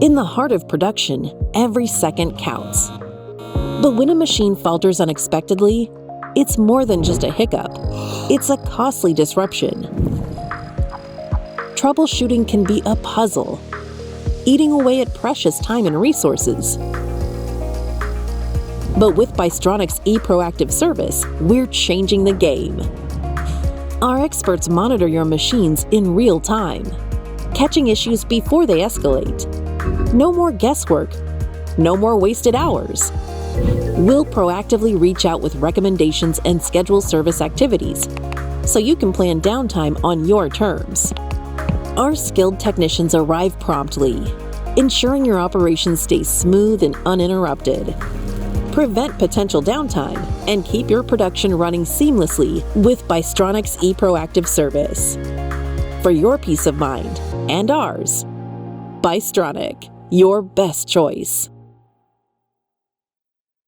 In the heart of production, every second counts. But when a machine falters unexpectedly, it's more than just a hiccup. It's a costly disruption. Troubleshooting can be a puzzle, eating away at precious time and resources. But with Bystronic's eProactive service, we're changing the game. Our experts monitor your machines in real time, catching issues before they escalate. No more guesswork, no more wasted hours. We'll proactively reach out with recommendations and schedule service activities, so you can plan downtime on your terms. Our skilled technicians arrive promptly, ensuring your operations stay smooth and uninterrupted. Prevent potential downtime and keep your production running seamlessly with Bystronic's eProactive service. For your peace of mind and ours, Bystronic, your best choice.